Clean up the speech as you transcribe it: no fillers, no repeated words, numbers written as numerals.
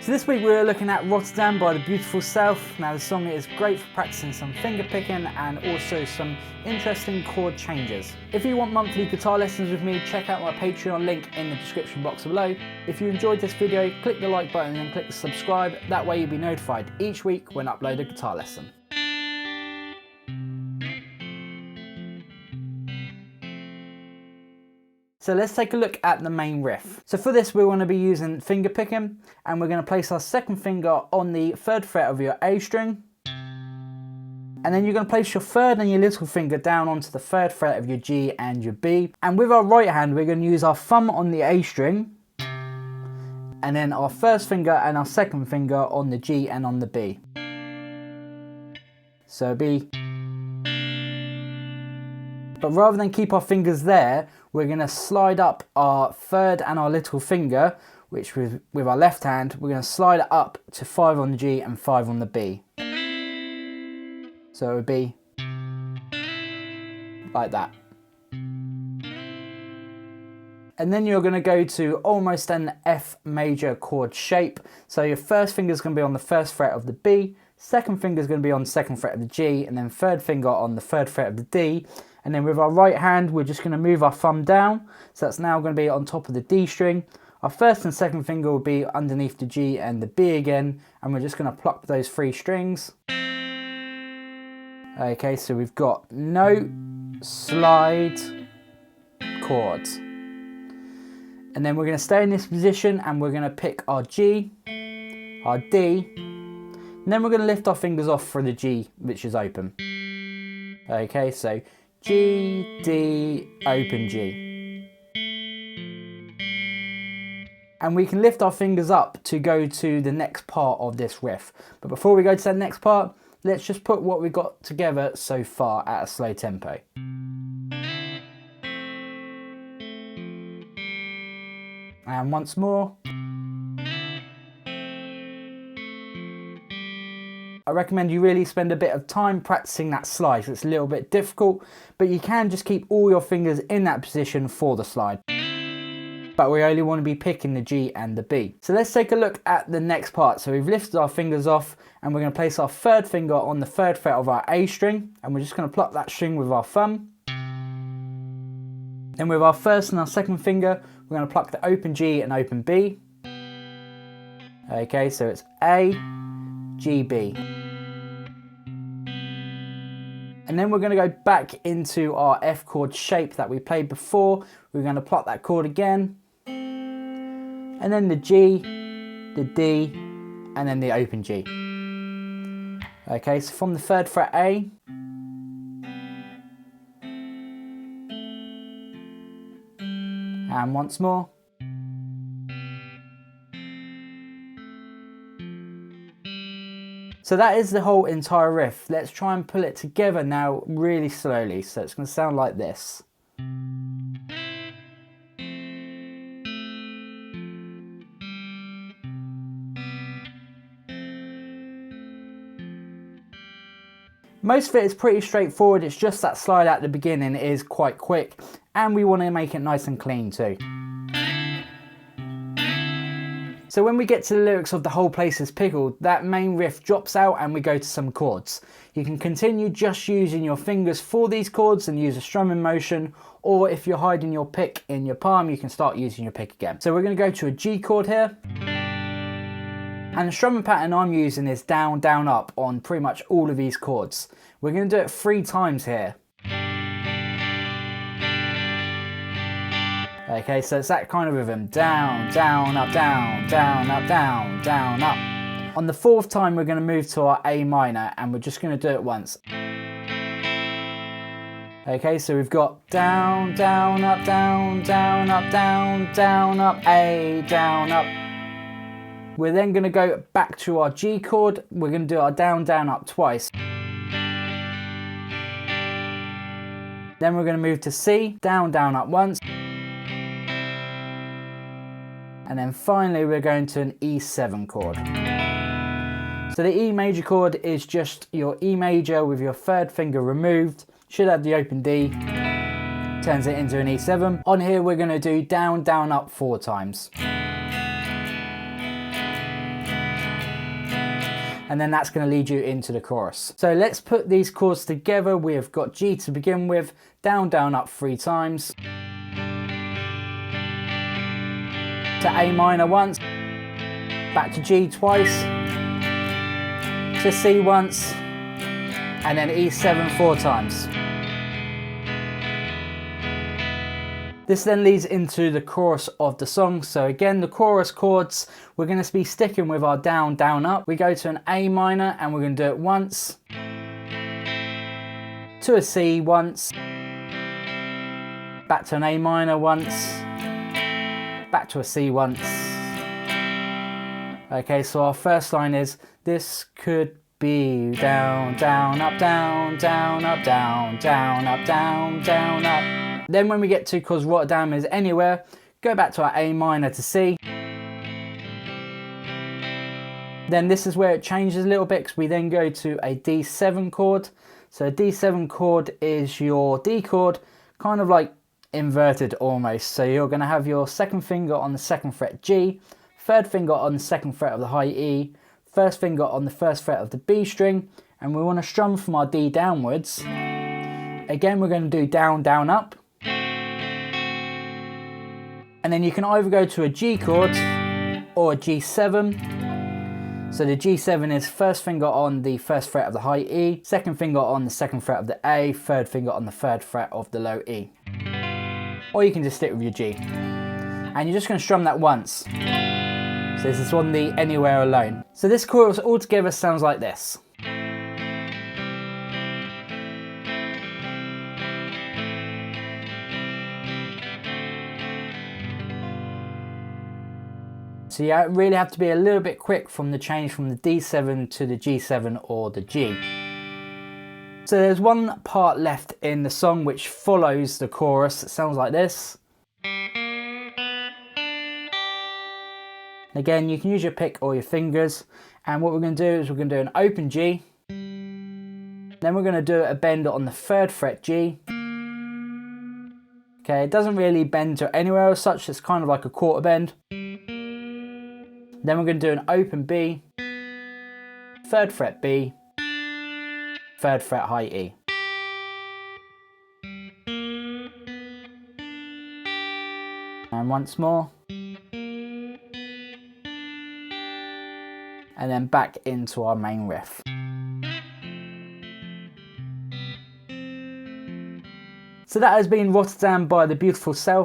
So this week we were looking at Rotterdam by the Beautiful South. Now the song is great for practicing some finger picking and also some interesting chord changes. If you want monthly guitar lessons with me, check out my Patreon link in the description box below. If you enjoyed this video, click the like button and click the subscribe. That way you'll be notified each week when I upload a guitar lesson. So let's take a look at the main riff. So for this we're going to be using finger picking, and we're going to place our second finger on the third fret of your A string, and then you're going to place your third and your little finger down onto the third fret of your G and your B, and with our right hand we're going to use our thumb on the A string, and then our first finger and our second finger on the G and on the B. So B. But rather than keep our fingers there, we're going to slide up our third and our little finger, which with our left hand, we're going to slide it up to 5 on the G and 5 on the B. So it would be like that. And then you're going to go to almost an F major chord shape. So your first finger is going to be on the first fret of the B, second finger is going to be on the second fret of the G, and then third finger on the third fret of the D. And then with our right hand, we're just going to move our thumb down. So that's now going to be on top of the D string. Our first and second finger will be underneath the G and the B again. And we're just going to pluck those 3 strings. Okay, so we've got note, slide, chords. And then we're going to stay in this position and we're going to pick our G, our D. And then we're going to lift our fingers off for the G, which is open. Okay, so G, D, open G. And we can lift our fingers up to go to the next part of this riff. But before we go to that next part, let's just put what we've got together so far at a slow tempo. And once more. I recommend you really spend a bit of time practicing that slide. It's a little bit difficult, but you can just keep all your fingers in that position for the slide. But we only want to be picking the G and the B. So let's take a look at the next part. So we've lifted our fingers off and we're going to place our third finger on the third fret of our A string, and we're just going to pluck that string with our thumb. Then with our first and our second finger, we're going to pluck the open G and open B. Okay, so it's A, G, B. And then we're going to go back into our F chord shape that we played before. We're going to pluck that chord again. And then the G, the D, and then the open G. Okay, so from the third fret A. And once more. So that is the whole entire riff. Let's try and pull it together now really slowly. So it's going to sound like this. Most of it is pretty straightforward. It's just that slide at the beginning is quite quick, and we want to make it nice and clean too. So when we get to the lyrics of The Whole Place is Pickled, that main riff drops out and we go to some chords. You can continue just using your fingers for these chords and use a strumming motion, or if you're hiding your pick in your palm, you can start using your pick again. So we're going to go to a G chord here. And the strumming pattern I'm using is down, down, up on pretty much all of these chords. We're going to do it 3 times here. Okay, so it's that kind of rhythm. Down, down, up, down, down, up, down, down, up. On the 4th time, we're going to move to our A minor, and we're just going to do it once. Okay, so we've got down, down, up, down, down, up, down, down, up, A, down, up. We're then going to go back to our G chord. We're going to do our down, down, up twice. Then we're going to move to C, down, down, up once. And then finally we're going to an E7 chord. So the E major chord is just your E major with your third finger removed. Should have the open D, turns it into an E7. On here we're going to do down, down, up 4 times. and then that's going to lead you into the chorus. So let's put these chords together. We have got G to begin with, down, down, up 3 times, to A minor once, back to G twice, to C once, and then E7 4 times. This then leads into the chorus of the song. So again, the chorus chords, we're going to be sticking with our down, down, up. We go to an A minor and we're going to do it once, to a C once, back to an A minor once, back to a C once. Okay, so our first line is, this could be down, down, up, down, down, up, down, down, up, down, down, up. Then when we get to, because Rotterdam is anywhere, go back to our A minor to C. Then this is where it changes a little bit, because we then go to a D7 chord. So a D7 chord is your D chord, kind of like inverted almost. So you're going to have your second finger on the 2nd fret G, third finger on the 2nd fret of the high E, first finger on the 1st fret of the B string, and we want to strum from our D downwards. Again, we're going to do down, down, up. And then you can either go to a G chord or a G7. So the G7 is first finger on the 1st fret of the high E, second finger on the 2nd fret of the A, third finger on the 3rd fret of the low E. Or you can just stick with your G. And you're just going to strum that once. So this is on the Anywhere Alone. So this chorus altogether sounds like this. So you really have to be a little bit quick from the change from the D7 to the G7 or the G. So there's one part left in the song which follows the chorus. It sounds like this. Again, you can use your pick or your fingers. And what we're going to do is we're going to do an open G. Then we're going to do a bend on the 3rd fret G. Okay, it doesn't really bend to anywhere as such. It's kind of like a quarter bend. Then we're going to do an open B, 3rd fret B, 3rd fret high E. And once more. And then back into our main riff. So that has been Rotterdam by The Beautiful Self.